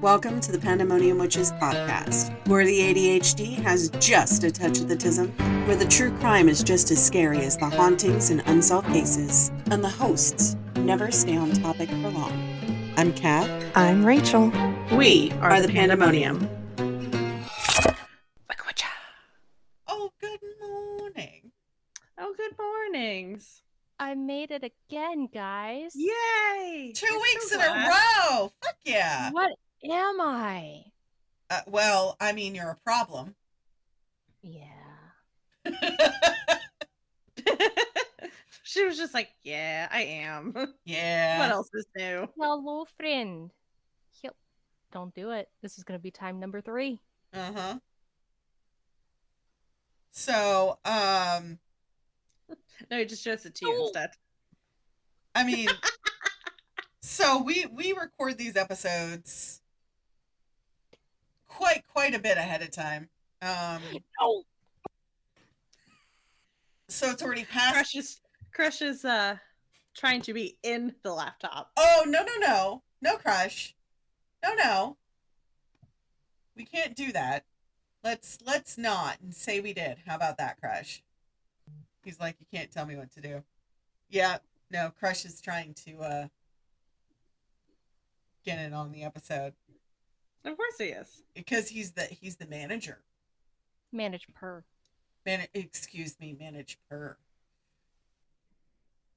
Welcome to the Pandemonium Witches podcast, where the ADHD has just a touch of the tism, where the true crime is just as scary as the hauntings and unsolved cases, and the hosts never stay on topic for long. I'm Kat. I'm Rachel. We are the Pandemonium. Oh, good morning. Oh, good mornings. I made it again, guys. Yay! 2 weeks in a row. Fuck yeah. What am I? Well, I mean, you're a problem. Yeah. She was just like, yeah, I am. Yeah. What else is new? Hello, friend. Yep. Don't do it. This is going to be time number 3. Uh-huh. So, No, he just shows it to you instead. I mean, so we record these episodes quite a bit ahead of time. No. So it's already past. Crush is trying to be in the laptop. Oh, no, Crush. No. We can't do that. Let's not and say we did. How about that, Crush? He's like, you can't tell me what to do. Yeah, no, Crush is trying to get in on the episode. Of course he is. Because he's the manager. Manage per. Manage per.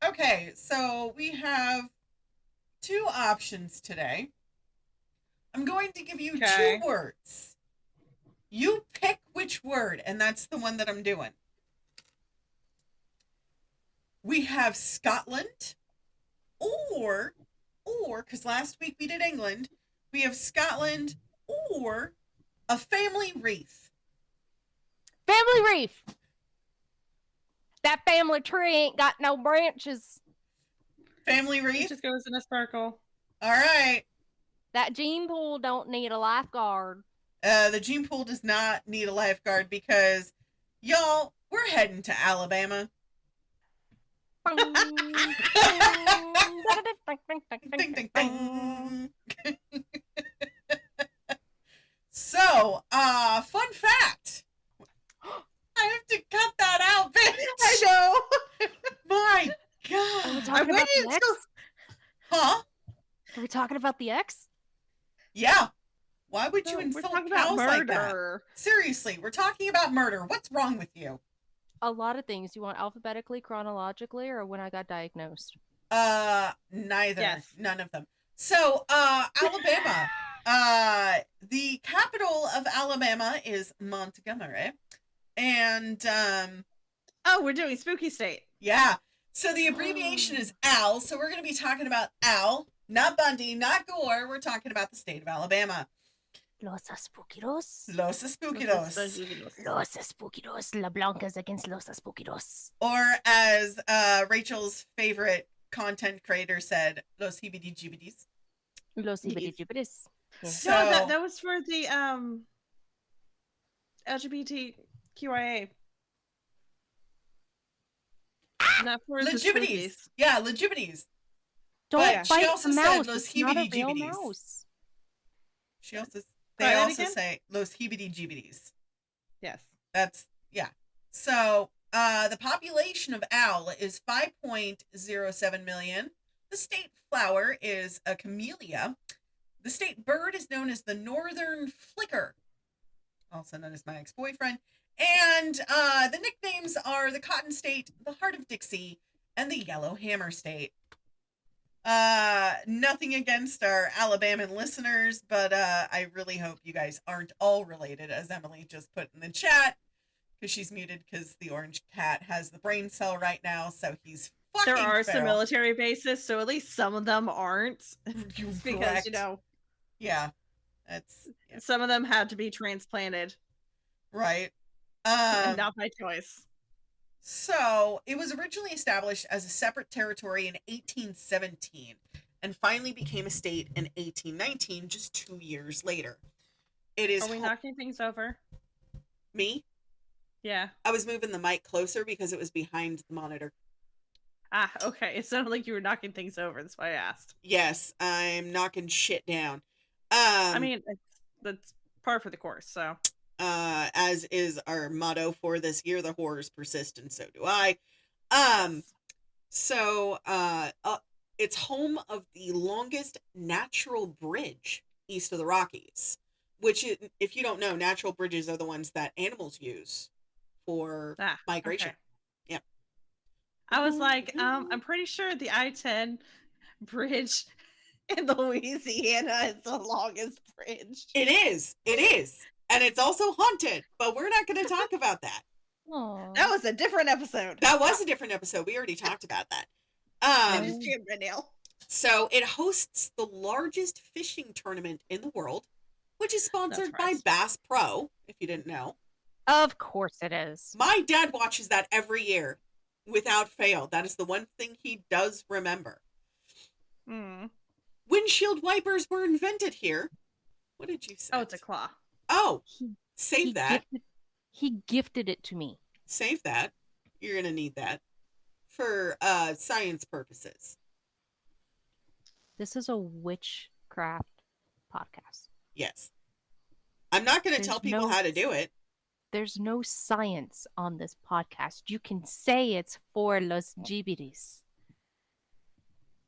Okay, so we have 2 options today. I'm going to give you 2 words. You pick which word, and that's the one that I'm doing. We have Scotland, or, because last week we did England, we have Scotland, or a family wreath. Family reef. That family tree ain't got no branches. Family wreath? It just goes in a sparkle. All right. That gene pool don't need a lifeguard. The gene pool does not need a lifeguard because, y'all, we're heading to Alabama. Ding, ding, ding. So, fun fact. I have to cut that out, bitch. I know. My God. Are we talking about the X? Huh? Are we talking about the X? Yeah. Why would you We're insult talking cows about like that? murder. Seriously, we're talking about murder. What's wrong with you? A lot of things. You want alphabetically, chronologically, or when I got diagnosed? Neither. Yes. None of them. So, Alabama. The capital of Alabama is Montgomery. And, Oh, we're doing Spooky State. yeah. So the abbreviation is AL. So we're going to be talking about AL, not Bundy, not Gore. We're talking about the state of Alabama. Los Spookidos. Los Spookidos. Los Spookidos. La Blancas against Los Spookidos. Or as Rachel's favorite content creator said, Los Hibidi-Jibidis. Los Hibidi-Jibidis. So, No, that was for the LGBTQIA. Not for the Legibities. spookies. Yeah, Legibities. Don't But bite she also the said mouse. Los It's not a real Hibidi-Jibidis. mouse. They that also again? say Los Hibidi-Jibidis. Yes. That's, yeah. So, the population of Owl is 5.07 million. The state flower is a camellia. The state bird is known as the northern flicker, also known as my ex-boyfriend. And the nicknames are the Cotton State, the Heart of Dixie, and the Yellow Hammer State. Nothing against our Alabaman listeners, but I really hope you guys aren't all related, as Emily just put in the chat, because she's muted because the orange cat has the brain cell right now, so he's fucking There are some feral. military bases, so at least some of them aren't. Because, Correct. you know, Yeah. That's some of them had to be transplanted. right. And not by choice. So it was originally established as a separate territory in 1817 and finally became a state in 1819, just 2 years later. It is Are we knocking things over? me. Yeah. I was moving the mic closer because it was behind the monitor. Ah, okay. It sounded like you were knocking things over. That's why I asked. Yes, I'm knocking shit down. I mean, that's par for the course. So, as is our motto for this year, the horrors persist, and so do I. Um, yes. so it's home of the longest natural bridge east of the Rockies, which, if you don't know, natural bridges are the ones that animals use for migration. Okay. Yep. I was like, I'm pretty sure the I-10 bridge in Louisiana is the longest bridge. It is. It is. And it's also haunted, but we're not going to talk about that. That was a different episode. That was a different episode. We already talked about that. I just jammed my nail. So it hosts the largest fishing tournament in the world, which is sponsored by right. Bass Pro, if you didn't know. Of course it is. My dad watches that every year without fail. That is the one thing he does remember. Windshield wipers were invented here. What did you say? Oh, it's a claw. Oh, save that. He gifted it to me. Save that. You're going to need that for science purposes. This is a witchcraft podcast. Yes. I'm not going to tell people how to do it. There's no science on this podcast. You can say it's for los gibiris.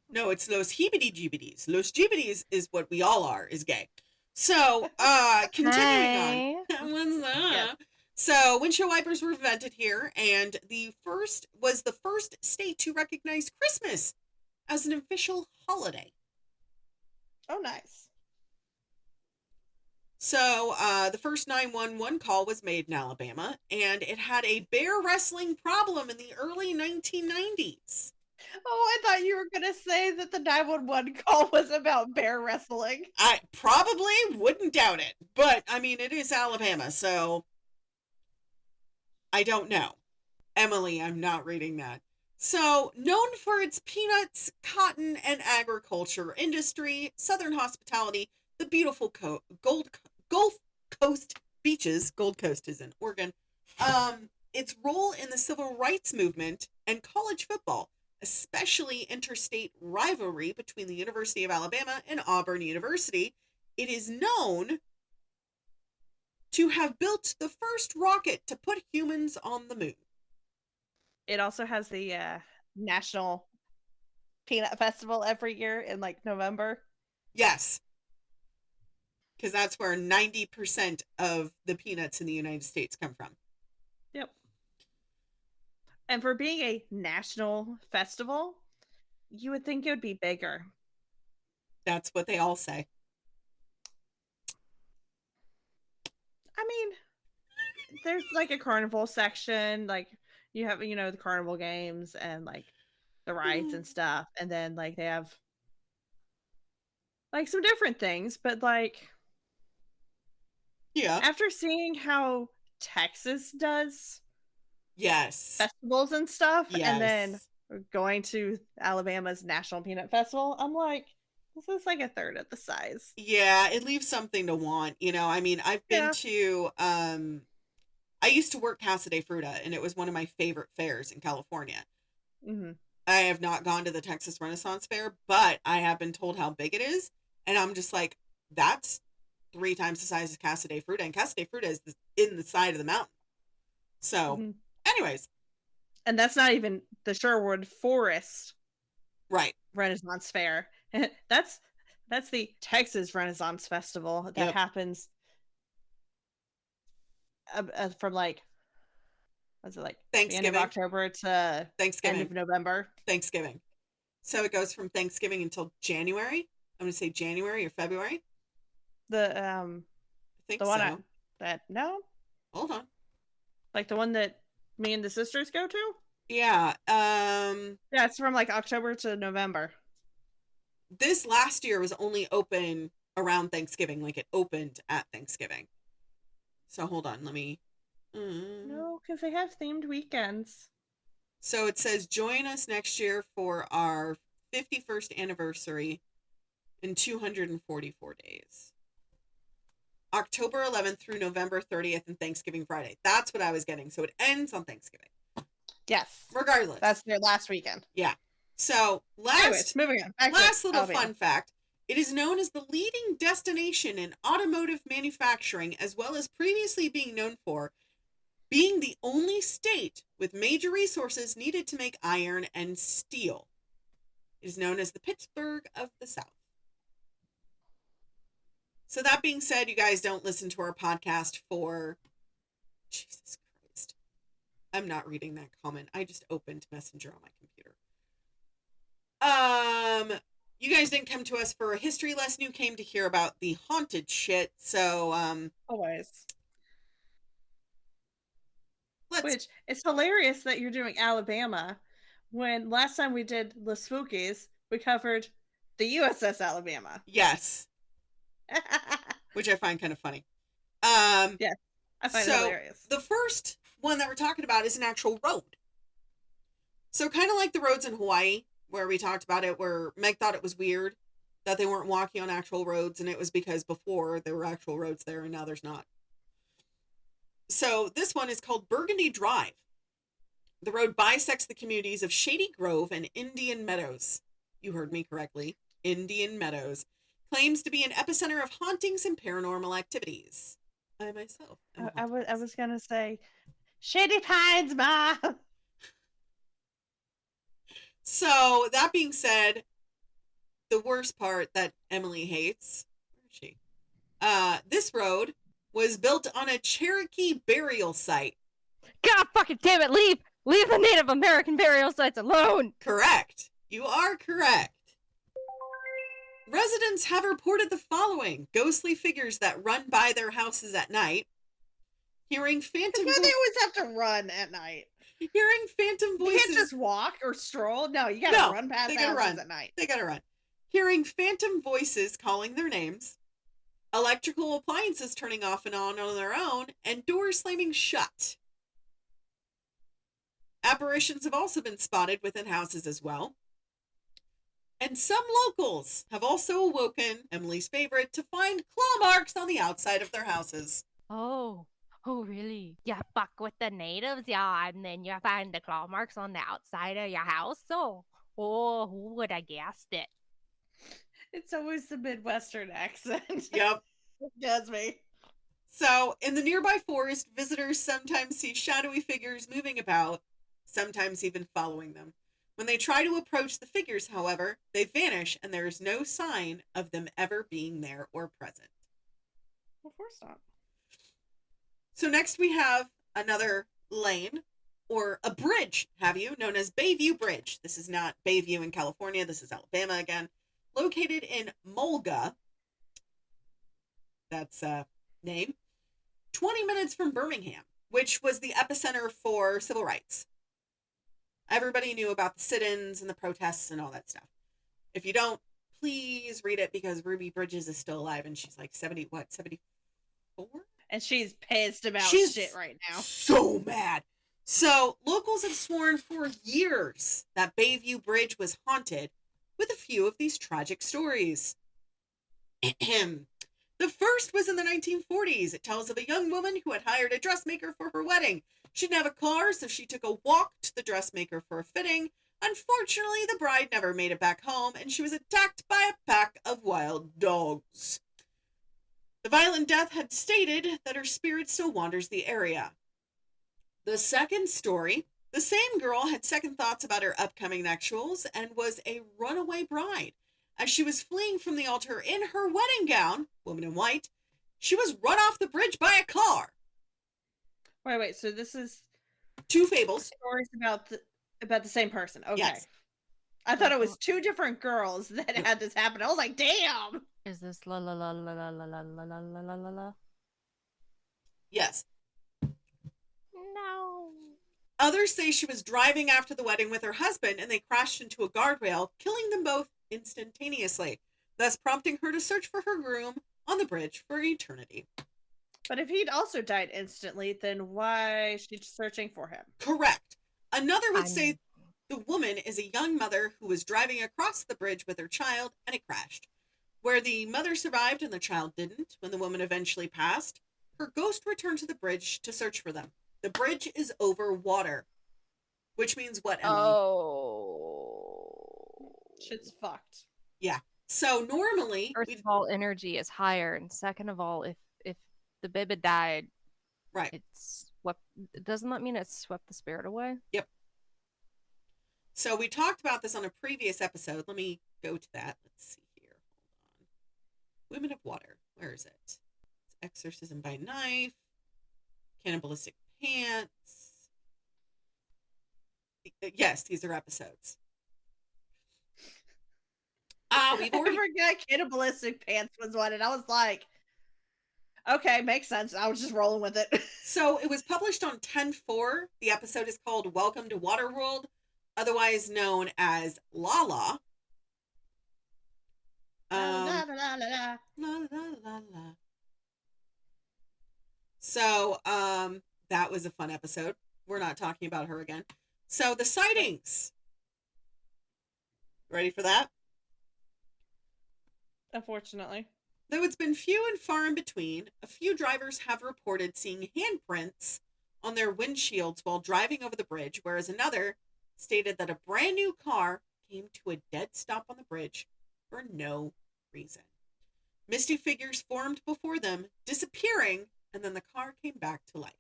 No, it's los heebity-jeebities. Los jeebities is what we all are, is gay. So, continuing on. What's that? Yeah. So, windshield wipers were invented here, and was the first state to recognize Christmas as an official holiday. Oh, nice. So, the first 911 call was made in Alabama, and it had a bear wrestling problem in the early 1990s. Oh, I thought you were going to say that the 911 call was about bear wrestling. I probably wouldn't doubt it, but I mean, it is Alabama, so I don't know. Emily, I'm not reading that. So, known for its peanuts, cotton, and agriculture industry, southern hospitality, the beautiful Gulf Coast beaches, Gold Coast is in Oregon, its role in the civil rights movement, and college football, especially interstate rivalry between the University of Alabama and Auburn University, it is known to have built the first rocket to put humans on the moon. It also has the National Peanut Festival every year in like November. Yes. Because that's where 90% of the peanuts in the United States come from. Yep. And for being a national festival, you would think it would be bigger. That's what they all say. I mean, there's like a carnival section, like you have, the carnival games and like the rides and stuff. And then like they have like some different things, but like, yeah. After seeing how Texas does festivals and stuff, and then going to Alabama's National Peanut Festival, I'm like, this is like a third of the size. Yeah, it leaves something to want. I mean, I've been to, I used to work Casa de Fruta, and it was one of my favorite fairs in California. Mm-hmm. I have not gone to the Texas Renaissance Fair, but I have been told how big it is, and I'm just like, that's 3 times the size of Casa de Fruta, and Casa de Fruta is in the side of the mountain. So, anyways. And that's not even the Sherwood Forest Renaissance Fair. That's the Texas Renaissance Festival that happens from like, what's it like? Thanksgiving. The end of October to Thanksgiving. End of November. Thanksgiving. So it goes from Thanksgiving until January. I'm going to say January or February. I think the one no. Hold on. Like the one that me and the sisters go to? Yeah. Yeah, it's from like October to November. This last year was only open around Thanksgiving, like it opened at Thanksgiving. So hold on, let me. No, because they have themed weekends. So it says, join us next year for our 51st anniversary in 244 days. October 11th through November 30th and Thanksgiving Friday. That's what I was getting. So it ends on Thanksgiving. Yes. Regardless. That's their last weekend. Yeah. So Anyways, moving on. Last little fun fact It is known as the leading destination in automotive manufacturing, as well as previously being known for being the only state with major resources needed to make iron and steel. It is known as the Pittsburgh of the South. So that being said, you guys don't listen to our podcast for... Jesus Christ. I'm not reading that comment. I just opened Messenger on my computer. You guys didn't come to us for a history lesson. You came to hear about the haunted shit. So, always. Which, it's hilarious that you're doing Alabama when last time we did The Spookies, we covered the USS Alabama. Yes. Which I find kind of funny. Yeah, I find it hilarious. The first one that we're talking about is an actual road. So kind of like the roads in Hawaii, where we talked about it, where Meg thought it was weird that they weren't walking on actual roads, and it was because before there were actual roads there, and now there's not. So this one is called Burgundy Drive. The road bisects the communities of Shady Grove and Indian Meadows. You heard me correctly. Indian Meadows. Claims to be an epicenter of hauntings and paranormal activities. I myself I was going to say, Shady Pines, Ma! So, that being said, the worst part that Emily hates, where is she? This road was built on a Cherokee burial site. God fucking damn it, leave the Native American burial sites alone! Correct. You are correct. Residents have reported the following ghostly figures that run by their houses at night, hearing phantom voices. They always have to run at night. Hearing phantom voices. You can't just walk or stroll. No, you gotta run past houses at night. They gotta run. Hearing phantom voices calling their names, electrical appliances turning off and on their own, and doors slamming shut. Apparitions have also been spotted within houses as well. And some locals have also awoken, Emily's favorite, to find claw marks on the outside of their houses. Oh, really? You fuck with the natives, yeah, and then you find the claw marks on the outside of your house? Oh, who would have guessed it? It's always the Midwestern accent. Yep. It does me. So, in the nearby forest, visitors sometimes see shadowy figures moving about, sometimes even following them. When they try to approach the figures, however, they vanish and there is no sign of them ever being there or present. Of course not. So next we have another lane, or a bridge, known as Bayview Bridge. This is not Bayview in California. This is Alabama again. Located in Mulga. That's a name. 20 minutes from Birmingham, which was the epicenter for civil rights. Everybody knew about the sit-ins and the protests and all that stuff. If you don't, please read it, because Ruby Bridges is still alive and she's like 74? And she's pissed about shit right now. So mad. So locals have sworn for years that Bayview Bridge was haunted, with a few of these tragic stories. The first was in the 1940s. It tells of a young woman who had hired a dressmaker for her wedding. She didn't have a car, so she took a walk to the dressmaker for a fitting. Unfortunately, the bride never made it back home, and she was attacked by a pack of wild dogs. The violent death had stated that her spirit still wanders the area. The second story, the same girl had second thoughts about her upcoming nuptials and was a runaway bride. As she was fleeing from the altar in her wedding gown, woman in white, she was run off the bridge by a car. Wait, so this is two fables. Stories about the same person. Okay. Yes. I thought it was two different girls that had this happen. I was like, damn. Is this la la la la la la la la la la la la? Yes. No. Others say she was driving after the wedding with her husband and they crashed into a guardrail, killing them both instantaneously, thus prompting her to search for her groom on the bridge for eternity. But if he'd also died instantly, then why is she searching for him? Correct. Another would say the woman is a young mother who was driving across the bridge with her child and it crashed. Where the mother survived and the child didn't, when the woman eventually passed, her ghost returned to the bridge to search for them. The bridge is over water. Which means what, Emily? Oh. Shit's fucked. Yeah. So normally, first of all, energy is higher, and second of all, if the baby died, right, it's what doesn't that mean it swept the spirit away? Yep. So we talked about this on a previous episode. Let me go to that. Let's see here. Hold on. Women of Water. Where is it? It's Exorcism by Knife. Cannibalistic Pants. Yes, these are episodes. We've already... I forgot Cannibalistic Pants was one, and I was like, okay, makes sense. I was just rolling with it. So it was published on 10/4. The episode is called Welcome to Waterworld, otherwise known as La La. La, la, la, la, la. La, la, la, la. So that was a fun episode. We're not talking about her again. So the sightings. Ready for that? Unfortunately. Though it's been few and far in between, a few drivers have reported seeing handprints on their windshields while driving over the bridge, whereas another stated that a brand new car came to a dead stop on the bridge for no reason. Misty figures formed before them, disappearing, and then the car came back to life.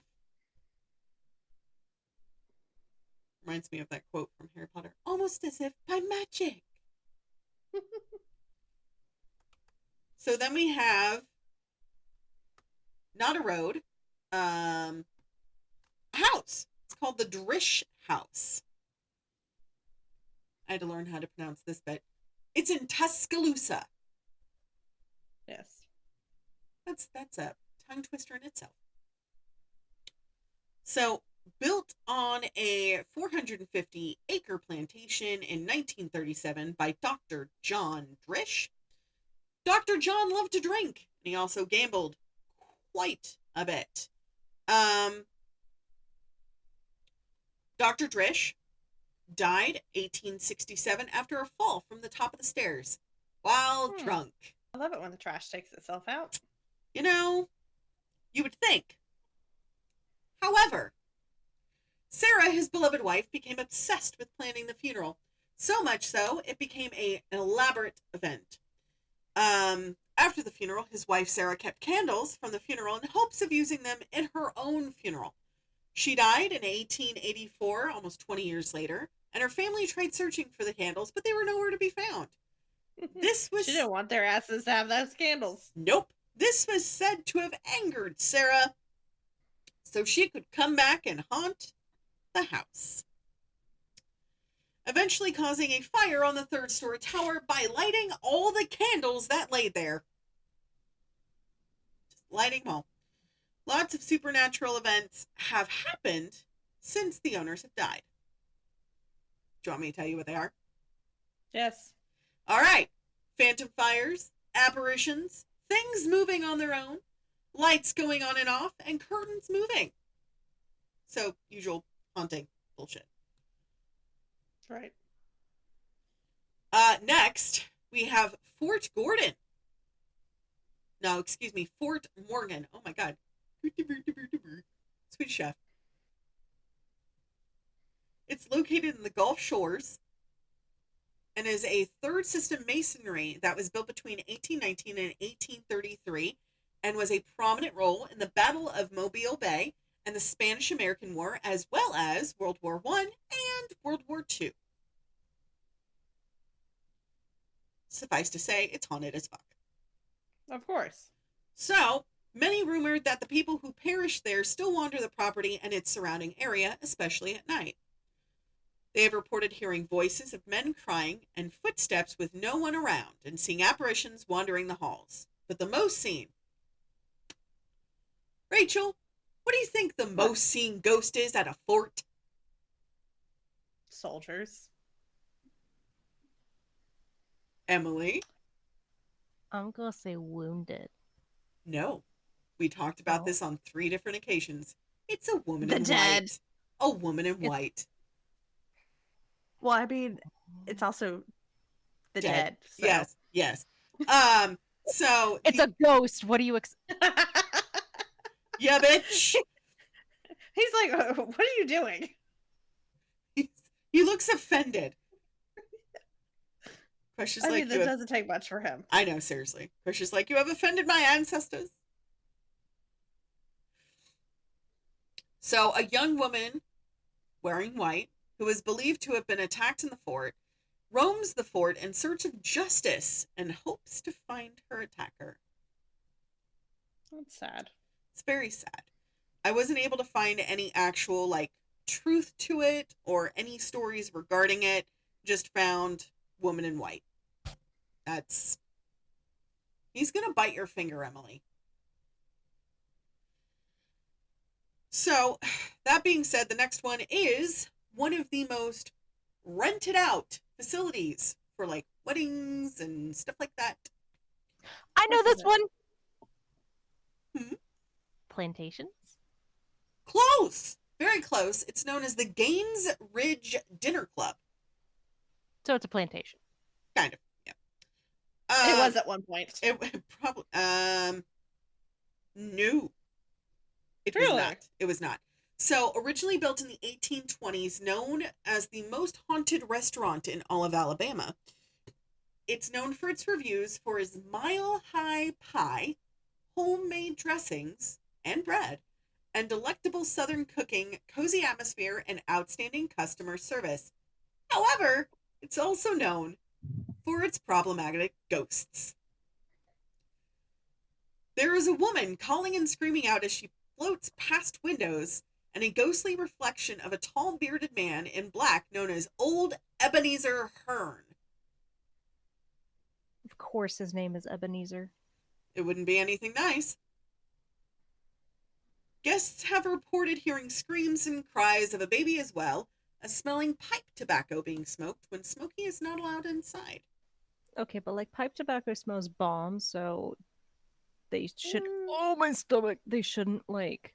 Reminds me of that quote from Harry Potter. Almost as if by magic. So then we have not a road, a house. It's called the Drish House. I had to learn how to pronounce this bit. It's in Tuscaloosa. Yes. That's a tongue twister in itself. So, built on a 450-acre plantation in 1937 by Dr. John Drish. Dr. John loved to drink, and he also gambled quite a bit. Dr. Drish died 1867 after a fall from the top of the stairs while drunk. I love it when the trash takes itself out. You know, you would think. However, Sarah, his beloved wife, became obsessed with planning the funeral. So much so, it became an elaborate event. After the funeral, his wife Sarah kept candles from the funeral in hopes of using them in her own funeral. She died in 1884, almost 20 years later, and her family tried searching for the candles, but they were nowhere to be found. She didn't want their asses to have those candles. Nope. This was said to have angered Sarah, so she could come back and haunt the house, eventually causing a fire on the third-story tower by lighting all the candles that lay there. Just lighting them all. Lots of supernatural events have happened since the owners have died. Do you want me to tell you what they are? Yes. All right. Phantom fires, apparitions, things moving on their own, lights going on and off, and curtains moving. So, usual haunting bullshit. Right. Next, we have Fort Gordon. No, excuse me, Fort Morgan. Oh my God. Swedish chef. It's located in the Gulf Shores and is a third system masonry that was built between 1819 and 1833 and was a prominent role in the Battle of Mobile Bay and the Spanish-American War, as well as World War I and World War II. Suffice to say, it's haunted as fuck. Of course. So, many rumored that the people who perished there still wander the property and its surrounding area, especially at night. They have reported hearing voices of men crying and footsteps with no one around and seeing apparitions wandering the halls. But the most seen... Rachel, what do you think the most seen ghost is at a fort? Soldiers. Emily? I'm gonna say wounded. No. We talked about this on 3 different occasions. It's a woman in dead. white. A woman in white. Well, I mean, it's also the dead. So. Yes. So it's a ghost. What do you Yeah, bitch. He's like, what are you doing? He looks offended. Questions I mean, that doesn't take much for him. I know, seriously. Questions like, you have offended my ancestors. So, a young woman wearing white, who is believed to have been attacked in the fort, roams the fort in search of justice and hopes to find her attacker. That's sad. It's very sad. I wasn't able to find any actual, like, truth to it or any stories regarding it. Just found woman in white. He's gonna bite your finger, Emily. So, that being said, the next one is one of the most rented out facilities for, like, weddings and stuff like that. I know this one. Plantations? Close! Very close. It's known as the Gaines Ridge Dinner Club. So it's a plantation. Kind of, yeah. It was at one point. It probably, no. It was not. It was not. So, originally built in the 1820s, known as the most haunted restaurant in all of Alabama, it's known for its reviews for its mile-high pie, homemade dressings and bread, and delectable Southern cooking, cozy atmosphere, and outstanding customer service. However, it's also known for its problematic ghosts. There is a woman calling and screaming out as she floats past windows, and a ghostly reflection of a tall bearded man in black known as Old Ebenezer Hearn. Of course his name is Ebenezer. It wouldn't be anything nice. Guests have reported hearing screams and cries of a baby as well as smelling pipe tobacco being smoked when smoking is not allowed inside. Okay, but like pipe tobacco smells bomb, so they should oh my stomach. They shouldn't like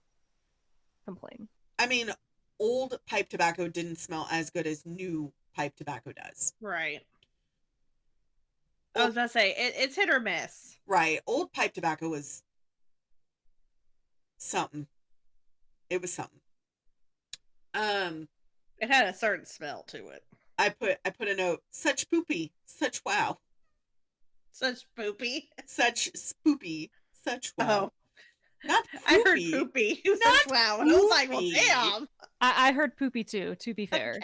complain. I mean, old pipe tobacco didn't smell as good as new pipe tobacco does. Right. I was about to say, it's hit or miss. Right. Old pipe tobacco was something. It was something. It had a certain smell to it. I put a note, such poopy, such wow. Such poopy. Such spoopy, such wow. Oh. Not poopy. I heard poopy. Such wow. And I was like, well, damn. I heard poopy too, to be fair.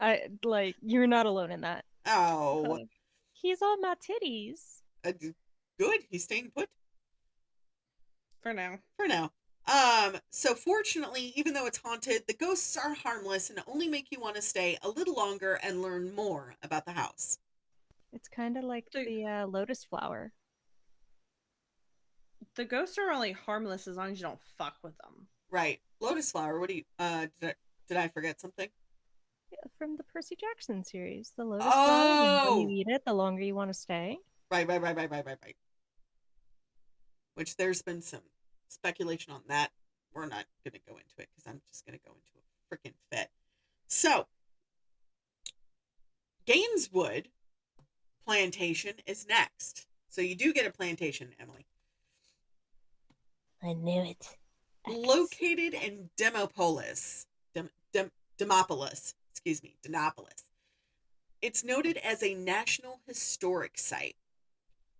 Okay. You're not alone in that. Oh. He's on my titties. Good. He's staying put. For now. For now. So fortunately, even though it's haunted, the ghosts are harmless and only make you want to stay a little longer and learn more about the house. It's kind of like the lotus flower. The ghosts are only harmless as long as you don't fuck with them. Right. Lotus flower, what do you, did I forget something? Yeah, from the Percy Jackson series. The lotus flower, the more you eat it, the longer you want to stay. Right. Which there's been some speculation on that. We're not going to go into it because I'm just going to go into a freaking fit. So, Gaineswood Plantation is next. So you do get a plantation, Emily. I knew it. Located in Demopolis. Demopolis. It's noted as a National Historic Site.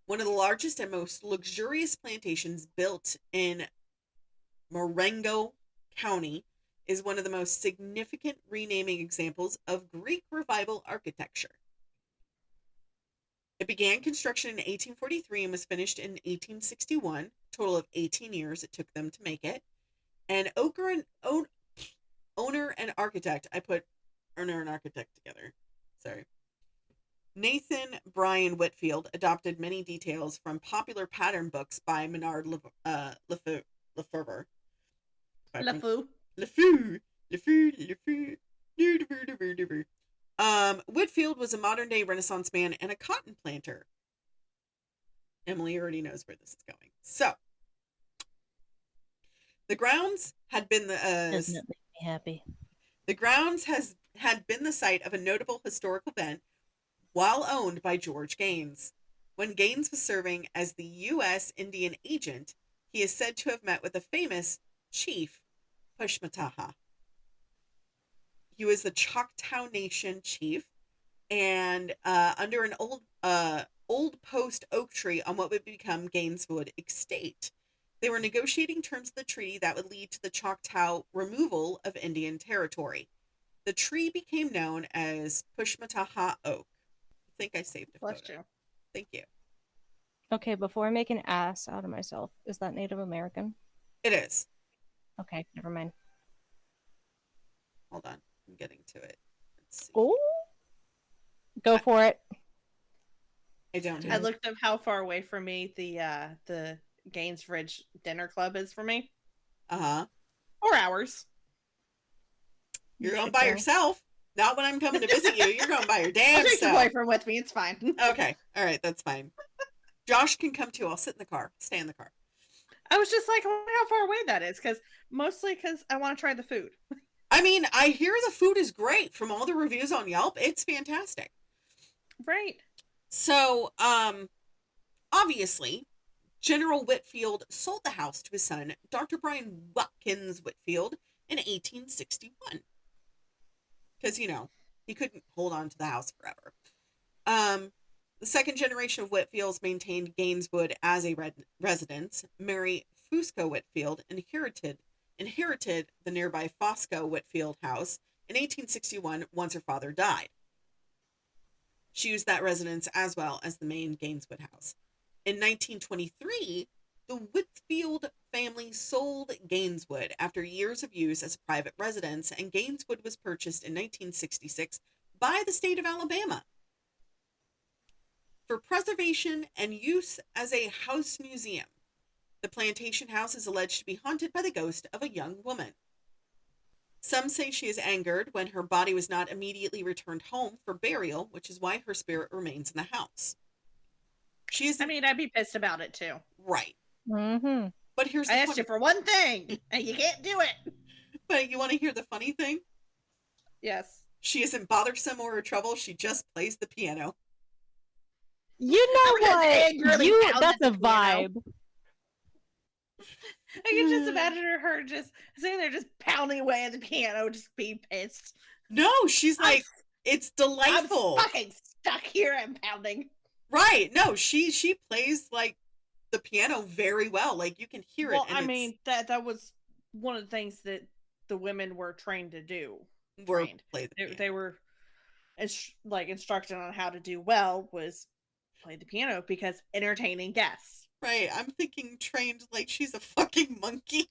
One of the largest and most luxurious plantations built in Marengo County is one of the most significant renaming examples of Greek Revival architecture. It began construction in 1843 and was finished in 1861. Total of 18 years it took them to make it. And owner and architect, I put owner and architect together. Sorry. Nathan Bryan Whitfield adopted many details from popular pattern books by Menard Lefevre. Whitfield was a modern-day Renaissance man and a cotton planter. Emily already knows where this is going. So, the grounds had been doesn't it make me happy? The grounds had been the site of a notable historic event while owned by George Gaines. When Gaines was serving as the U.S. Indian agent, he is said to have met with the famous chief Pushmataha. He was the Choctaw Nation chief, and under an old old post oak tree on what would become Gaineswood Estate. They were negotiating terms of the treaty that would lead to the Choctaw removal of Indian territory. The tree became known as Pushmataha Oak. I think I saved a photo. Bless you. Thank you. Okay, before I make an ass out of myself, is that Native American? It is. Okay, never mind. Hold on. I'm getting to it. Let's see. Oh, go for it. I don't I have looked up how far away from me the Gaines Ridge Dinner Club is from me. 4 hours. You're going by yourself. Not when I'm coming to visit you. You're going by your damn I'll take self. your boyfriend with me. It's fine. Okay. All right. That's fine. Josh can come too. I'll sit in the car. Stay in the car. I was just like, I wonder how far away that is, mostly because I want to try the food. I mean, I hear the food is great from all the reviews on Yelp. It's fantastic. Right. So, obviously, General Whitfield sold the house to his son, Dr. Brian Watkins Whitfield, in 1861. Because, he couldn't hold on to the house forever. The second generation of Whitfields maintained Gaineswood as a residence. Mary Fusco Whitfield inherited the nearby Fosco Whitfield house in 1861 once her father died. She used that residence as well as the main Gaineswood house. In 1923, the Whitfield family sold Gaineswood after years of use as a private residence, and Gaineswood was purchased in 1966 by the state of Alabama for preservation and use as a house museum. The plantation house is alleged to be haunted by the ghost of a young woman. Some say she is angered when her body was not immediately returned home for burial, which is why her spirit remains in the house. I'd be pissed about it too. Right. Mm-hmm. But here's the I asked you for one thing, and you can't do it. But you want to hear the funny thing? Yes. She isn't bothersome or in trouble. She just plays the piano. You know what? That's a vibe. I can just imagine her just sitting there, just pounding away at the piano, just being pissed. No, she's like, it's delightful. I'm fucking stuck here and pounding. Right. No, she plays like the piano very well. Like you can hear it. Well, I mean, that was one of the things that the women were trained to do. Play the piano. They were instructed on how to do well was play the piano because entertaining guests. Right. I'm thinking trained like she's a fucking monkey.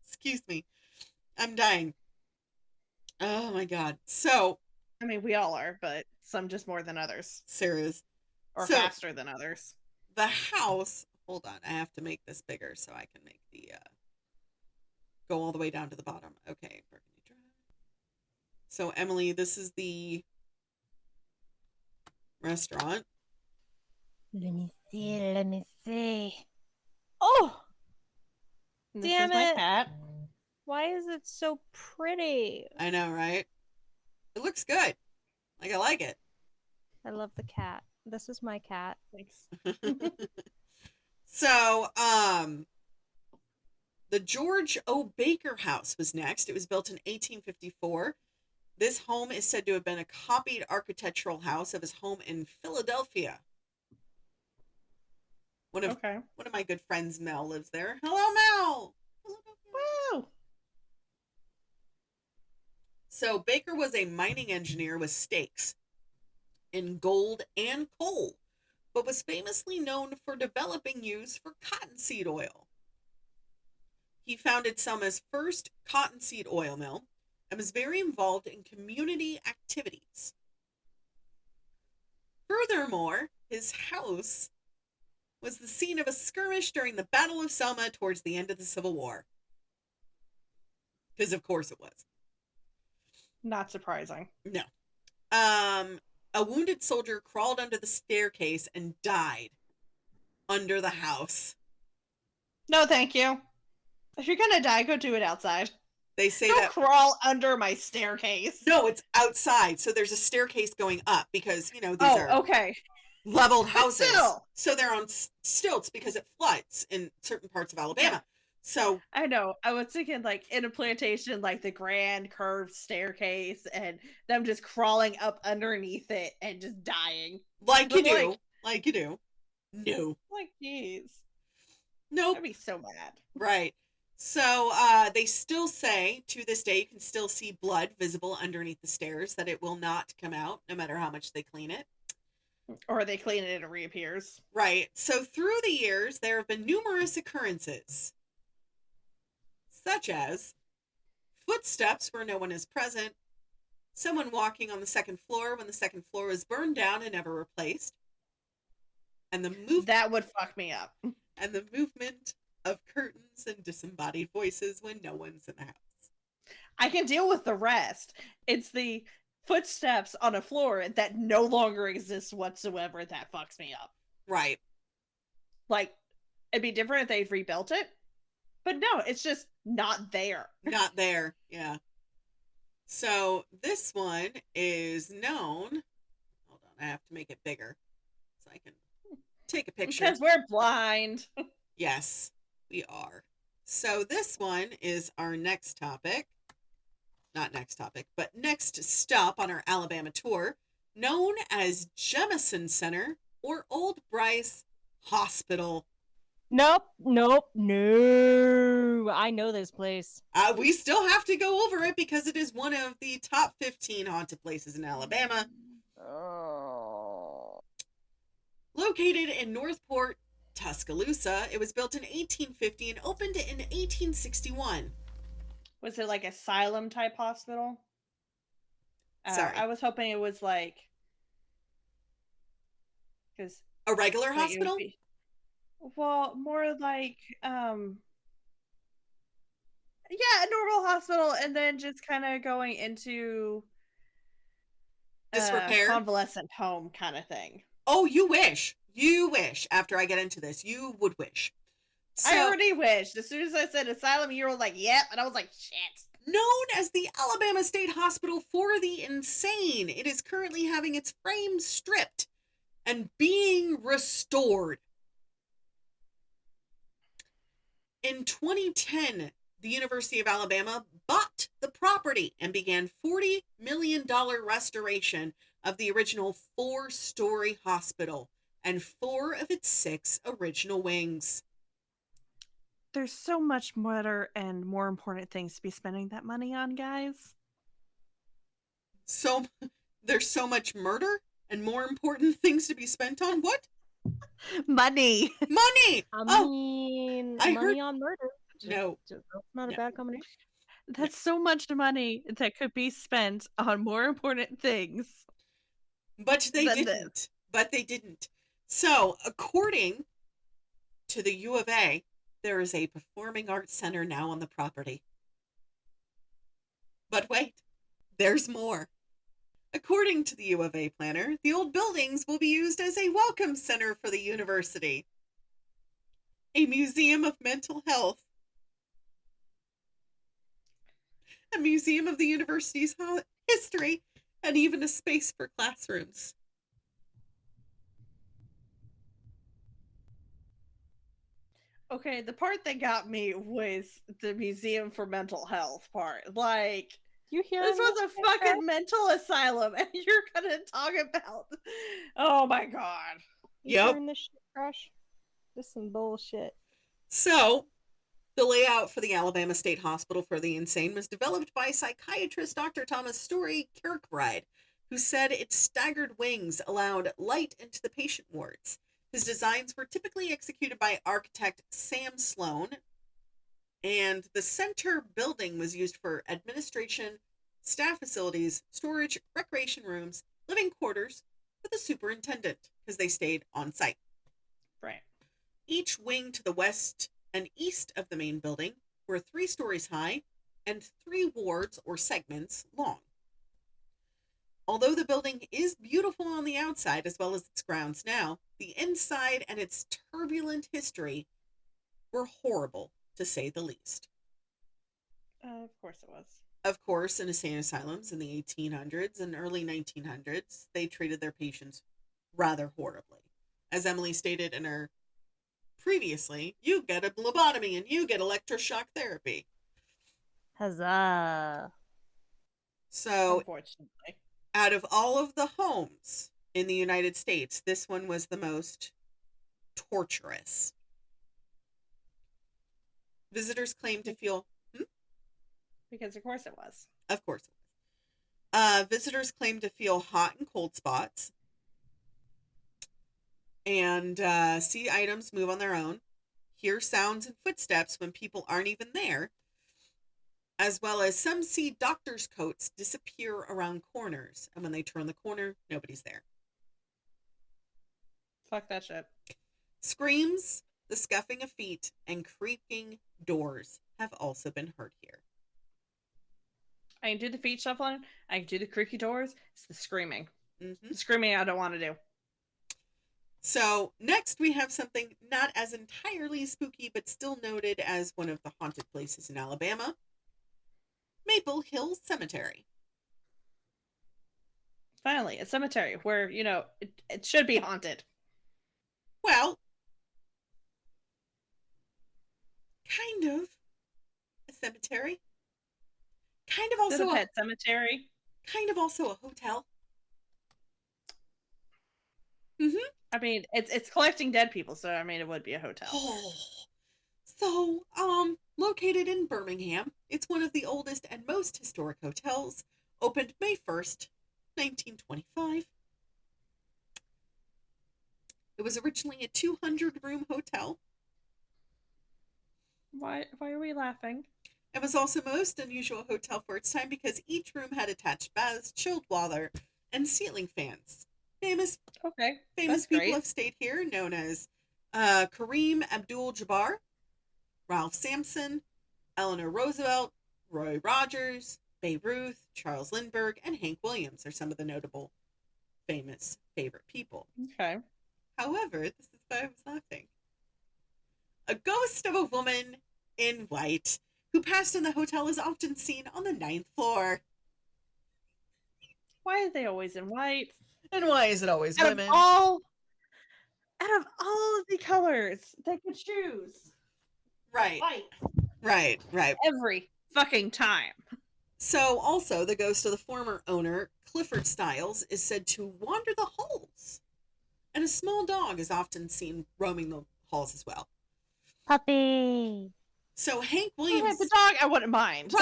Excuse me. I'm dying. Oh my God. So. I mean, we all are, but some just more than others. Sarah's. Or faster than others. The house. Hold on. I have to make this bigger so I can make the. Go all the way down to the bottom. Okay. So, Emily, this is the restaurant. Let me see. Oh! Damn it. My cat. Why is it so pretty? I know, right? It looks good. I like it. I love the cat. This is my cat. Thanks. So, the George O. Baker House was next. It was built in 1854. This home is said to have been a copied architectural house of his home in Philadelphia. One of my good friends, Mel, lives there. Hello, Mel! Woo! So Baker was a mining engineer with stakes in gold and coal, but was famously known for developing use for cottonseed oil. He founded Selma's first cottonseed oil mill and was very involved in community activities. Furthermore, his house was the scene of a skirmish during the Battle of Selma towards the end of the Civil War. Because of course it was. Not surprising. No. A wounded soldier crawled under the staircase and died under the house. No, thank you. If you're gonna die, go do it outside. They say Don't that crawl under my staircase. No, it's outside. So there's a staircase going up because, these are leveled houses. So they're on stilts because it floods in certain parts of Alabama. Yeah. So I know. I was thinking like in a plantation, like the grand curved staircase and them just crawling up underneath it and just dying. like you do. Like, Like you do. No. like, geez. Nope. I'd be so mad. Right. So they still say to this day you can still see blood visible underneath the stairs, that it will not come out no matter how much they clean it. Or they clean it and it reappears. Right. So through the years, there have been numerous occurrences, such as footsteps where no one is present, someone walking on the second floor when the second floor was burned down and never replaced, and that would fuck me up. And the movement of curtains and disembodied voices when no one's in the house. I can deal with the rest. It's the footsteps on a floor that no longer exists whatsoever that fucks me up. Right. Like, it'd be different if they'd rebuilt it, but no, it's just not there. Not there, yeah. So this one is known. Hold on, I have to make it bigger so I can take a picture. Because we're blind. Yes, we are. So this one is our next topic. Not next topic, but next stop on our Alabama tour, known as Jemison Center or Old Bryce Hospital. Nope. No. I know this place. We still have to go over it because it is one of the top 15 haunted places in Alabama. Oh. Located in Northport, Tuscaloosa, it was built in 1850 and opened in 1861. Was it like asylum type hospital? Sorry. I was hoping it was like, because a regular hospital? Well, more like yeah, a normal hospital, and then just kind of going into disrepair, convalescent home kind of thing. Oh, you wish. After I get into this, you would wish. So, I already wished. As soon as I said asylum, you were like, yep. And I was like, shit. Known as the Alabama State Hospital for the Insane, it is currently having its frame stripped and being restored. In 2010, the University of Alabama bought the property and began $40 million restoration of the original 4-story hospital and 4 of its 6 original wings. There's so much better and more important things to be spending that money on, guys. So there's so much murder and more important things to be spent on? What? Money. I mean, money on murder. No. That's not a bad combination. That's so much money that could be spent on more important things. But they didn't. So, according to the U of A, there is a performing arts center now on the property. But wait, there's more. According to the U of A planner, the old buildings will be used as a welcome center for the university, a museum of mental health, a museum of the university's history, and even a space for classrooms. Okay, the part that got me was the museum for mental health part. Like, you hear this was a fucking mental asylum, and you're gonna talk about, oh my god. You hearing this shit, Crush? This is some bullshit. So, the layout for the Alabama State Hospital for the Insane was developed by psychiatrist Dr. Thomas Story Kirkbride, who said its staggered wings allowed light into the patient wards. His designs were typically executed by architect Sam Sloan, and the center building was used for administration, staff facilities, storage, recreation rooms, living quarters for the superintendent, because they stayed on site. Right. Each wing to the west and east of the main building were 3 stories high and 3 wards or segments long. Although the building is beautiful on the outside as well as its grounds now, the inside and its turbulent history were horrible, to say the least. Of course it was. Of course, in insane asylums in the 1800s and early 1900s, they treated their patients rather horribly. As Emily stated in her Previously, you get a lobotomy and you get electroshock therapy. Huzzah. So, unfortunately, out of all of the homes in the United States, this one was the most torturous. Visitors claim to feel... Because of course it was. Of course it was. Visitors claim to feel hot and cold spots and see items move on their own, hear sounds and footsteps when people aren't even there, as well as some see doctors' coats disappear around corners, and when they turn the corner, nobody's there. Fuck that shit. Screams, the scuffing of feet, and creaking doors have also been heard here. I can do the feet shuffling. I can do the creaky doors. It's the screaming. Mm-hmm. The screaming I don't want to do. So next we have something not as entirely spooky, but still noted as one of the haunted places in Alabama. Maple Hill Cemetery. Finally, a cemetery where, you know, it should be haunted. Well, kind of a cemetery. Kind of also a pet cemetery. Kind of also a hotel. Mm-hmm. I mean, it's collecting dead people, so I mean, it would be a hotel. Oh. So, located in Birmingham, it's one of the oldest and most historic hotels. Opened May 1st, 1925. It was originally a 200-room hotel. Why are we laughing? It was also a most unusual hotel for its time because each room had attached baths, chilled water, and ceiling fans. Famous people great. have stayed here, known as Kareem Abdul-Jabbar, Ralph Sampson, Eleanor Roosevelt, Roy Rogers, Babe Ruth, Charles Lindbergh, and Hank Williams are some of the notable, famous, favorite people. Okay. However, this is why I was laughing. A ghost of a woman in white who passed in the hotel is often seen on the 9th floor. Why are they always in white? And why is it always women? Out of all of the colors they could choose. Right. White. Right. Every fucking time. So, also, the ghost of the former owner, Clifford Stiles, is said to wander the halls. And a small dog is often seen roaming the halls as well. Puppy. So, Hank Williams... The dog, I wouldn't mind.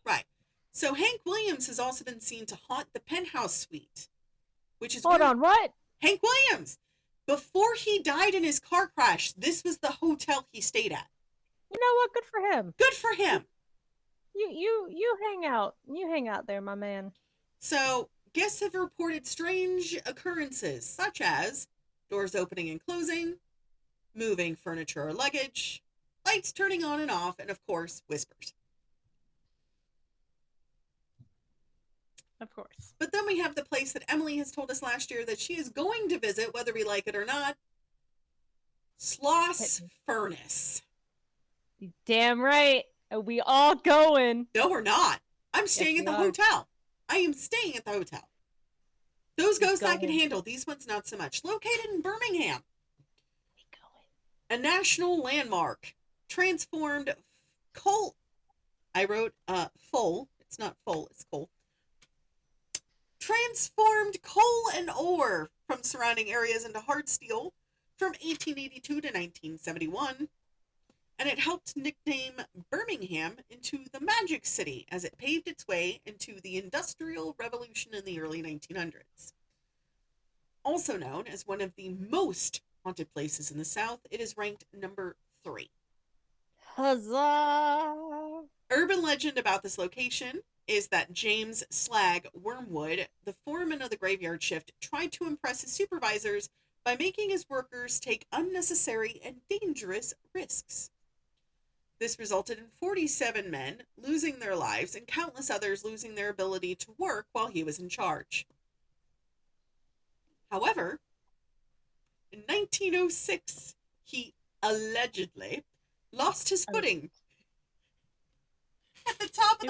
Right. So, Hank Williams has also been seen to haunt the penthouse suite. Which is Hold on, what? Hank Williams! Before he died in his car crash, this was the hotel he stayed at. You know what? Good for him. Good for him. You hang out. You hang out there, my man. So, guests have reported strange occurrences, such as doors opening and closing, moving furniture or luggage, lights turning on and off, and of course, whispers. Of course. But then we have the place that Emily has told us last year that she is going to visit, whether we like it or not. Sloss Furnace. Damn right. Are we all going? No, we're not. I'm staying at the hotel. I am staying at the hotel. Those ghosts I can handle. These ones not so much. Located in Birmingham. A national landmark. Transformed coal. I wrote full. It's not full, it's coal. Transformed coal and ore from surrounding areas into hard steel from 1882 to 1971. And it helped nickname Birmingham into the Magic City as it paved its way into the Industrial Revolution in the early 1900s. Also known as one of the most haunted places in the South, it is ranked number 3. Huzzah! Urban legend about this location is that James Slag Wormwood, the foreman of the graveyard shift, tried to impress his supervisors by making his workers take unnecessary and dangerous risks. This resulted in 47 men losing their lives and countless others losing their ability to work while he was in charge. However, in 1906, he allegedly lost his footing at the top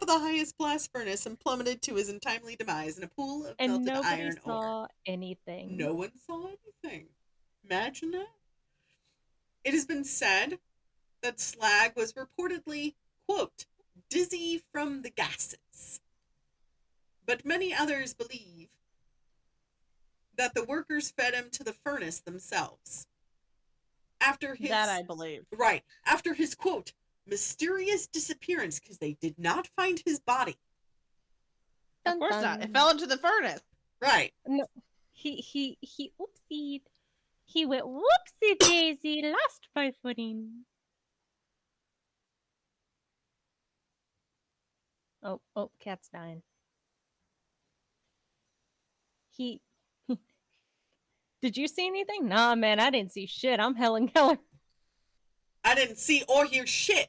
of the highest blast furnace and plummeted to his untimely demise in a pool of melted iron ore. And nobody saw anything. No one saw anything. Imagine that. It has been said that Slag was reportedly, quote, dizzy from the gases. But many others believe that the workers fed him to the furnace themselves. After his, that I believe. Right. After his, quote, mysterious disappearance, because they did not find his body. Of course not. It fell into the furnace. Right. No, he oopsied. He went whoopsie daisy, lost my footing. Oh, cat's dying. He Did you see anything? Nah, man, I didn't see shit. I'm Helen Keller. I didn't see or hear shit.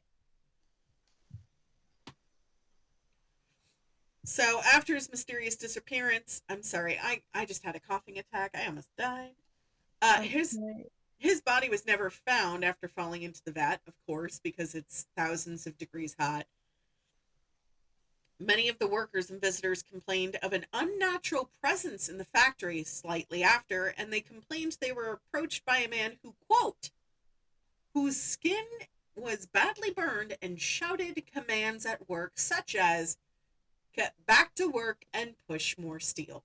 So after his mysterious disappearance, I'm sorry, I just had a coughing attack. I almost died. His body was never found after falling into the vat, of course, because it's thousands of degrees hot. Many of the workers and visitors complained of an unnatural presence in the factory slightly after, and they complained they were approached by a man who, quote, whose skin was badly burned and shouted commands at work such as, get back to work and push more steel.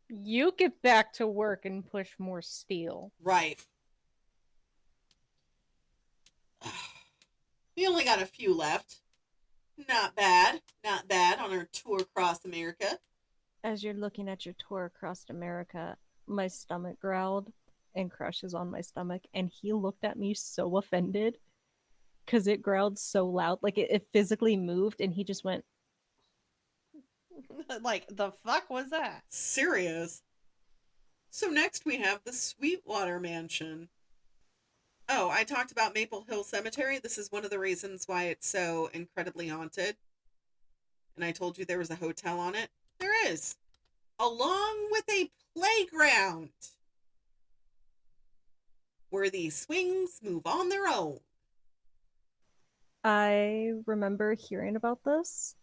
You get back to work and push more steel. Right. We only got a few left. Not bad on our tour across America. As you're looking at your tour across America, my stomach growled and Crush is on my stomach, and he looked at me so offended because it growled so loud, like it physically moved, and he just went like, the fuck was that? Serious. So next we have the Sweetwater Mansion. Oh, I talked about Maple Hill Cemetery. This is one of the reasons why it's so incredibly haunted. And I told you there was a hotel on it. There is. Along with a playground where the swings move on their own. I remember hearing about this.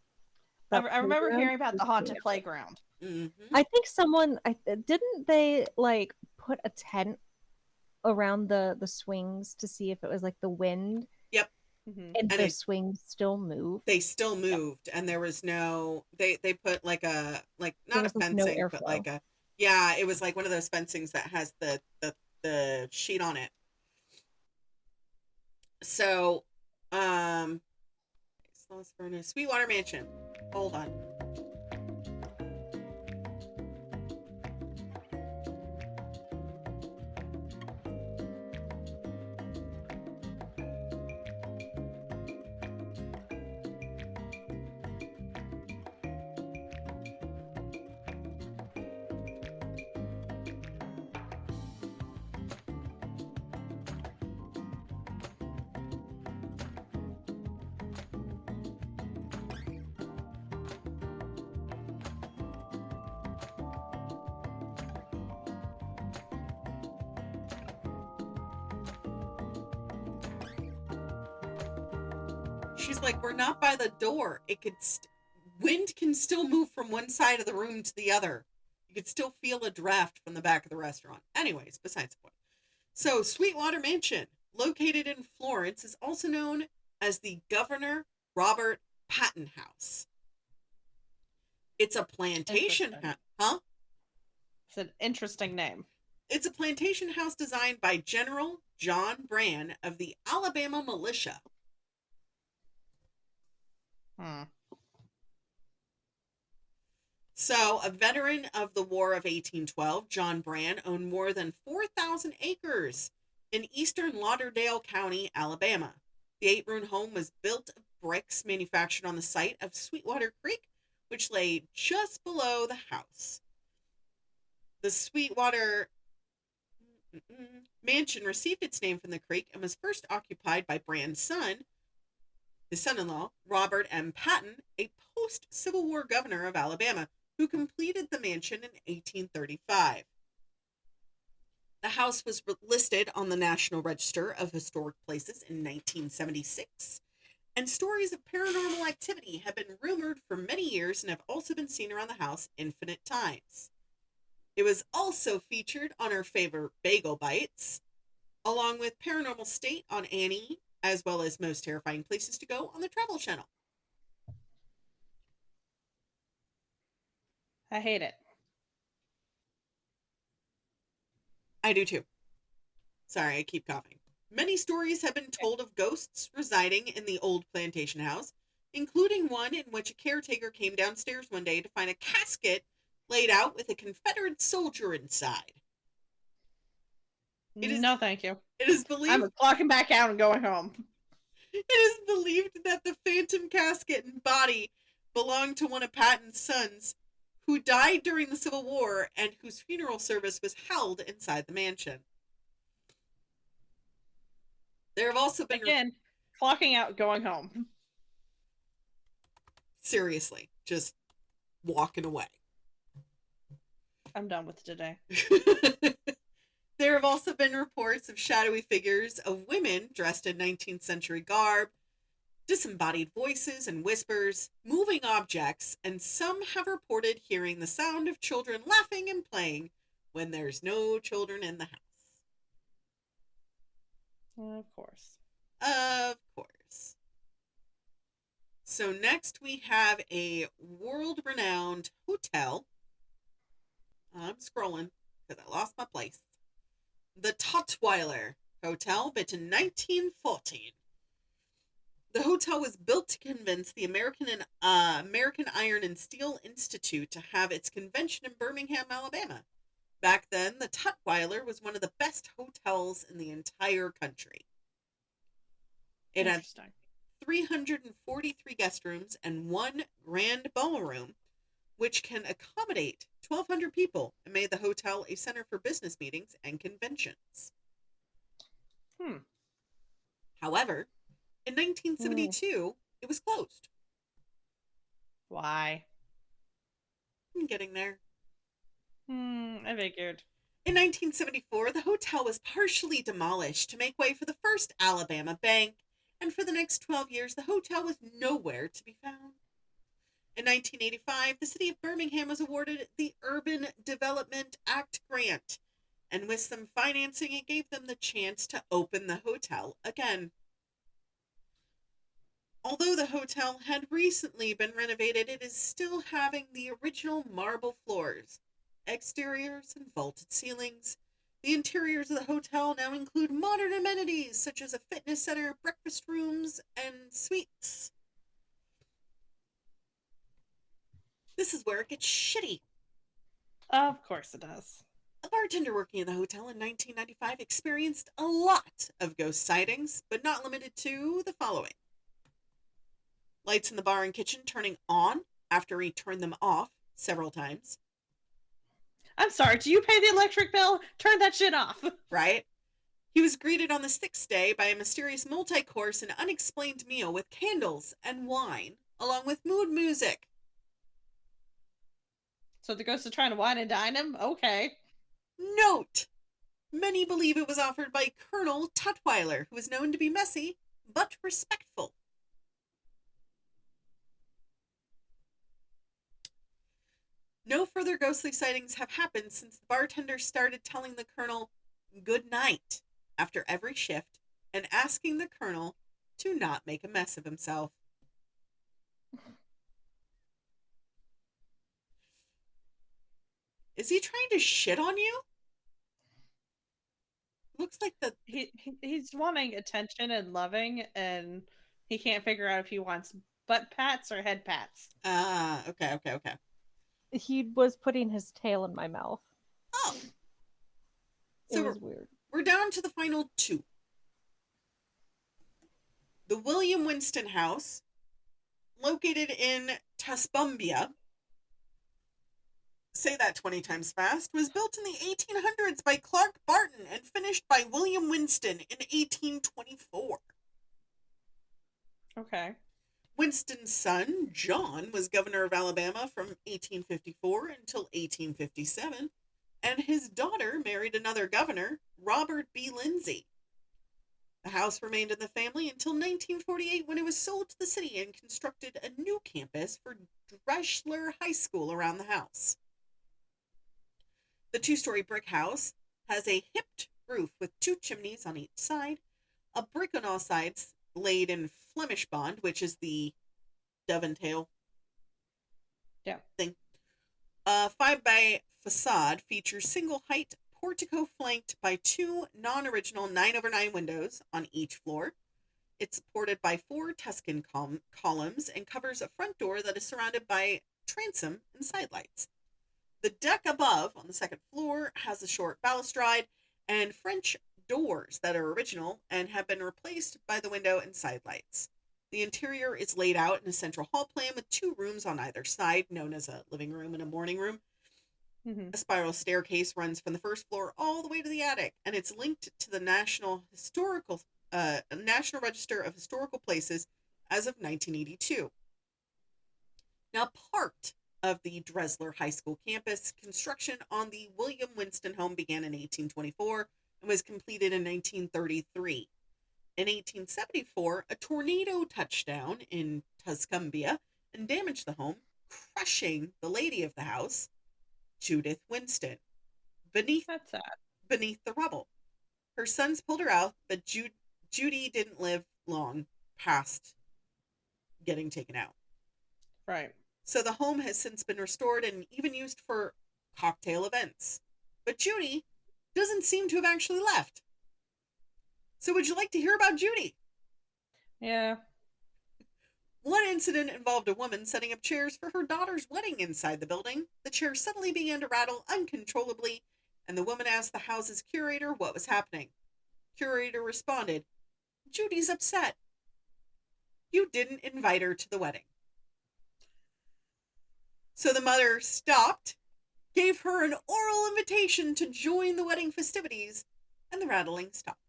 I remember hearing about the haunted playground. Mm-hmm. I think someone, didn't they like put a tent around the swings to see if it was like the wind? Yep. And the swings still moved. They still moved, and there was no. They put like not a fencing, no but like a it was like one of those fencings that has the sheet on it. So, Sweetwater Mansion. Hold on. She's like, we're not by the door. It could wind can still move from one side of the room to the other. You could still feel a draft from the back of the restaurant. Anyways, besides the point. So Sweetwater Mansion, located in Florence, is also known as the Governor Robert Patton House. It's a plantation house. Huh? It's an interesting name. It's a plantation house designed by General John Brann of the Alabama Militia. So, a veteran of the War of 1812, John Brann owned more than 4,000 acres in eastern Lauderdale County, Alabama. The 8-room home was built of bricks manufactured on the site of Sweetwater Creek, which lay just below the house. The Sweetwater Mansion received its name from the creek and was first occupied by Brann's son, his son-in-law, Robert M. Patton, a post-Civil War governor of Alabama, who completed the mansion in 1835. The house was listed on the National Register of Historic Places in 1976, and stories of paranormal activity have been rumored for many years and have also been seen around the house infinite times. It was also featured on our favorite Bagel Bites, along with Paranormal State on Annie, as well as Most Terrifying Places to Go on the Travel Channel. I hate it. I do too. Sorry, I keep coughing. Many stories have been told of ghosts residing in the old plantation house, including one in which a caretaker came downstairs one day to find a casket laid out with a Confederate soldier inside. No, thank you. It is believed... I'm clocking back out and going home. It is believed that the phantom casket and body belonged to one of Patton's sons, who died during the Civil War and whose funeral service was held inside the mansion. There have also been... Again, clocking out, going home. Seriously, just walking away. I'm done with today. There have also been reports of shadowy figures of women dressed in 19th century garb, disembodied voices and whispers, moving objects, and some have reported hearing the sound of children laughing and playing when there's no children in the house. Of course. Of course. So next we have a world-renowned hotel. I'm scrolling because I lost my place. The Tutwiler Hotel, built in 1914. The hotel was built to convince the American Iron and Steel Institute to have its convention in Birmingham, Alabama. Back then, the Tutwiler was one of the best hotels in the entire country. It had 343 guest rooms and one grand ballroom, which can accommodate 1,200 people, and made the hotel a center for business meetings and conventions. However, in 1972, it was closed. Why? I'm getting there. I figured. In 1974, the hotel was partially demolished to make way for the first Alabama Bank, and for the next 12 years, the hotel was nowhere to be found. In 1985, the city of Birmingham was awarded the Urban Development Act grant, and with some financing, it gave them the chance to open the hotel again. Although the hotel had recently been renovated, it is still having the original marble floors, exteriors, and vaulted ceilings. The interiors of the hotel now include modern amenities such as a fitness center, breakfast rooms, and suites. This is where it gets shitty. Of course it does. A bartender working in the hotel in 1995 experienced a lot of ghost sightings, but not limited to the following. Lights in the bar and kitchen turning on after he turned them off several times. I'm sorry, do you pay the electric bill? Turn that shit off. Right? He was greeted on the 6th day by a mysterious multi-course and unexplained meal with candles and wine, along with mood music. So the ghost is trying to wine and dine him? Okay. Note! Many believe it was offered by Colonel Tutwiler, who was known to be messy, but respectful. No further ghostly sightings have happened since the bartender started telling the Colonel good night after every shift and asking the Colonel to not make a mess of himself. Is he trying to shit on you? Looks like he's wanting attention and loving, and he can't figure out if he wants butt pats or head pats. Okay. He was putting his tail in my mouth. Oh. So it was weird. We're down to the final two. The William Winston House, located in Tuscumbia, say that 20 times fast, was built in the 1800s by Clark Barton and finished by William Winston in 1824. Okay. Winston's son, John, was governor of Alabama from 1854 until 1857, and his daughter married another governor, Robert B. Lindsay. The house remained in the family until 1948, when it was sold to the city and constructed a new campus for Dreschler High School around the house. The two-story brick house has a hipped roof with 2 chimneys on each side, a brick on all sides laid in Flemish bond, which is the dove and tail thing. A 5-by facade features single height portico flanked by 2 non-original 9/9 windows on each floor. It's supported by 4 Tuscan columns and covers a front door that is surrounded by transom and sidelights. The deck above, on the second floor, has a short balustrade and French doors that are original and have been replaced by the window and sidelights. The interior is laid out in a central hall plan with 2 rooms on either side, known as a living room and a morning room. Mm-hmm. A spiral staircase runs from the first floor all the way to the attic, and it's linked to the National Register of Historical Places as of 1982. Now, part of the Dresler High School campus, construction on the William Winston home began in 1824 and was completed in 1933. In 1874, a tornado touched down in Tuscumbia and damaged the home, crushing the lady of the house, Judith Winston, beneath the rubble. Her sons pulled her out, but Judy didn't live long past getting taken out. Right. So the home has since been restored and even used for cocktail events. But Judy doesn't seem to have actually left. So would you like to hear about Judy? Yeah. One incident involved a woman setting up chairs for her daughter's wedding inside the building. The chairs suddenly began to rattle uncontrollably, and the woman asked the house's curator what was happening. Curator responded, "Judy's upset. You didn't invite her to the wedding." So the mother stopped, gave her an oral invitation to join the wedding festivities, and the rattling stopped.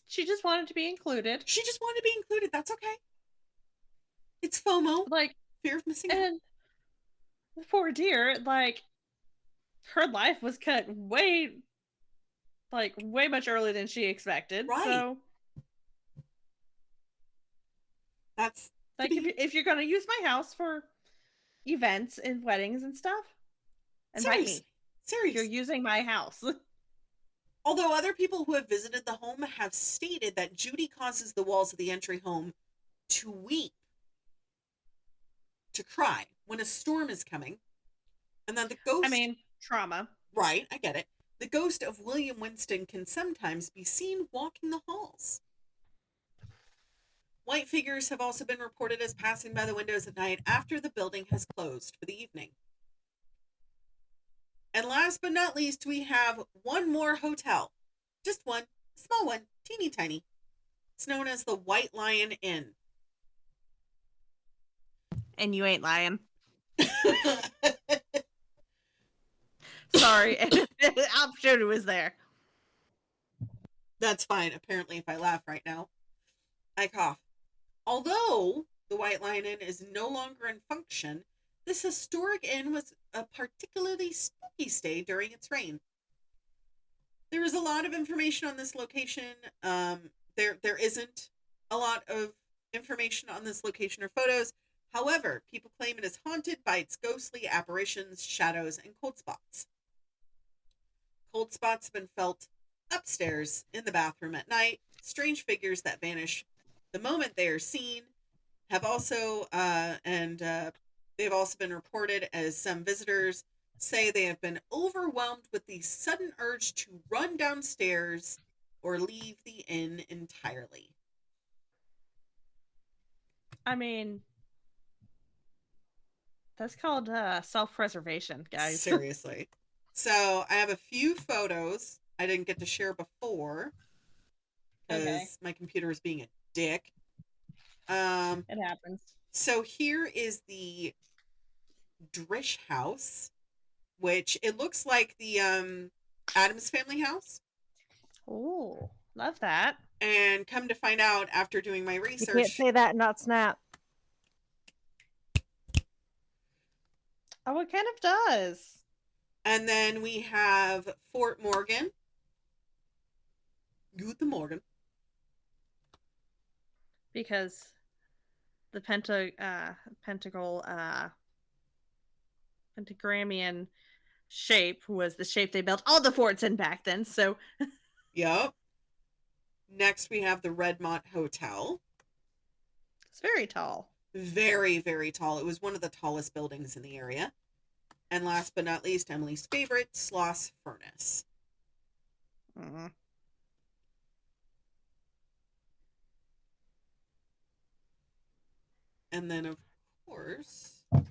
She just wanted to be included. She just wanted to be included. That's okay. It's FOMO. Like, fear of missing out. And the poor dear, like, her life was cut way much earlier than she expected. Right. So that's like, if you're gonna use my house for events and weddings and stuff, invite me. Seriously. You're using my house. Although other people who have visited the home have stated that Judy causes the walls of the entry home to weep, to cry when a storm is coming, and then the ghost... I mean, trauma. Right, I get it. The ghost of William Winston can sometimes be seen walking the halls. White figures have also been reported as passing by the windows at night after the building has closed for the evening. And last but not least, we have one more hotel. Just one, a small one, teeny tiny. It's known as the White Lion Inn. And you ain't lying. Sorry, the opportunity was there. That's fine. Apparently, if I laugh right now, I cough. Although the White Lion Inn is no longer in function, this historic inn was a particularly spooky stay during its reign. There is a lot of information on this location. There isn't a lot of information on this location or photos. However, people claim it is haunted by its ghostly apparitions, shadows, and cold spots. Cold spots have been felt upstairs in the bathroom at night. Strange figures that vanish the moment they are seen have also, they've also been reported as some visitors say they have been overwhelmed with the sudden urge to run downstairs or leave the inn entirely. I mean, that's called self-preservation, guys. Seriously. So I have a few photos I didn't get to share before because my computer is being a dick. It happens. So here is the Drish house, which it looks like the Addams Family house. Oh, love that. And come to find out after doing my research, you can't say that, not snap. Oh, it kind of does. And then we have Fort Morgan. Guten Morgen. Because the pentagramian shape was the shape they built all the forts in back then. So, yep. Next, we have the Redmont Hotel. It's very tall. Very, very tall. It was one of the tallest buildings in the area. And last but not least, Emily's favorite, Sloss Furnace. Mm-hmm. And then, of course, let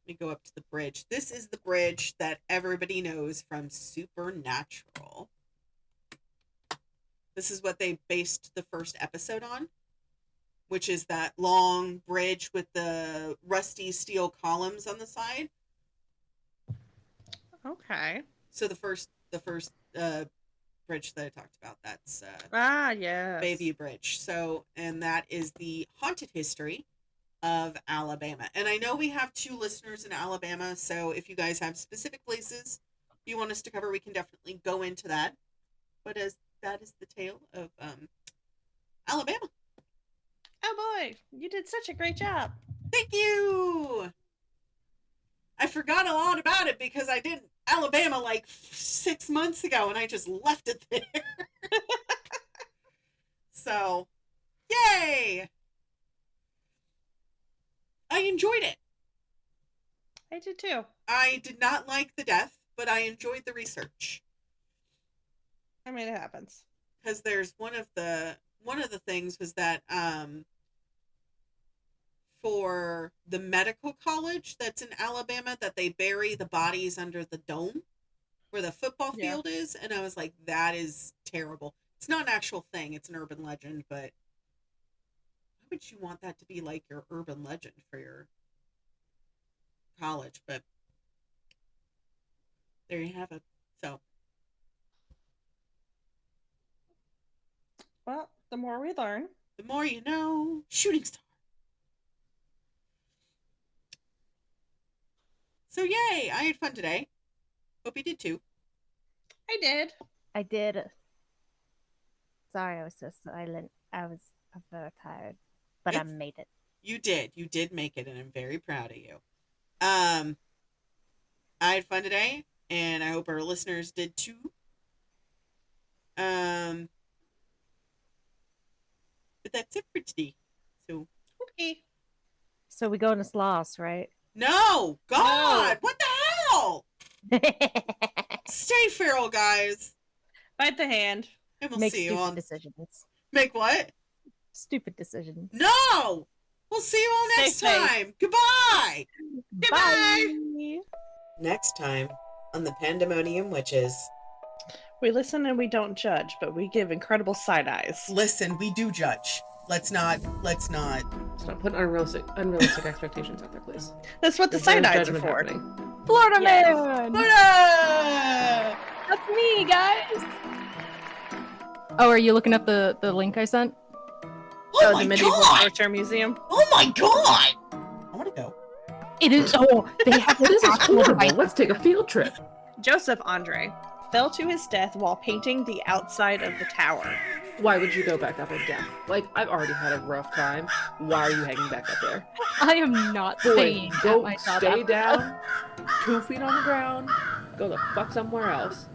me go up to the bridge. This is the bridge that everybody knows from Supernatural. This is what they based the first episode on, which is that long bridge with the rusty steel columns on the side. Okay. So the first bridge that I talked about, that's yes, Bayview Bridge. So, and that is the haunted history of Alabama. And I know we have 2 listeners in Alabama, so if you guys have specific places you want us to cover, we can definitely go into that. But as that is the tale of Alabama. Oh boy, you did such a great job. Thank you. I forgot a lot about it because I did Alabama like 6 months ago and I just left it there. So, yay! I enjoyed it. I did too. I did not like the death, but I enjoyed the research. I mean, it happens. Because there's one of the things was that for the medical college that's in Alabama, that they bury the bodies under the dome where the football field is, and I was like, that is terrible. It's not an actual thing, it's an urban legend, but why would you want that to be like your urban legend for your college? But there you have it. So, well, the more we learn, the more you know. Shooting star. So yay, I had fun today. Hope you did too. I did. I did. Sorry, I was so silent. I'm very tired, but I made it. You did make it, and I'm very proud of you. I had fun today, and I hope our listeners did too. But that's it for today. So okay. So we go into Sloss, right? No, God, what the hell? Stay feral, guys. Bite the hand. And we'll Make see you stupid on decisions. Make what? Stupid decisions. No! We'll see you all next time. Goodbye! Goodbye! Next time on the Pandemonium Witches. We listen and we don't judge, but we give incredible side eyes. Listen, we do judge. Let's not put unrealistic expectations out there, please. That's what the side eyes are for. Florida man! Florida! That's me, guys! Oh, are you looking up the link I sent? Oh my the Medieval God! Torture Museum. Oh my God! I want to go. It is. Oh, they have This is horrible. Let's take a field trip. Joseph Andre fell to his death while painting the outside of the tower. Why would you go back up in death? Like, I've already had a rough time. Why are you hanging back up there? I am not staying. Go stay down, 2 feet on the ground, go the fuck somewhere else.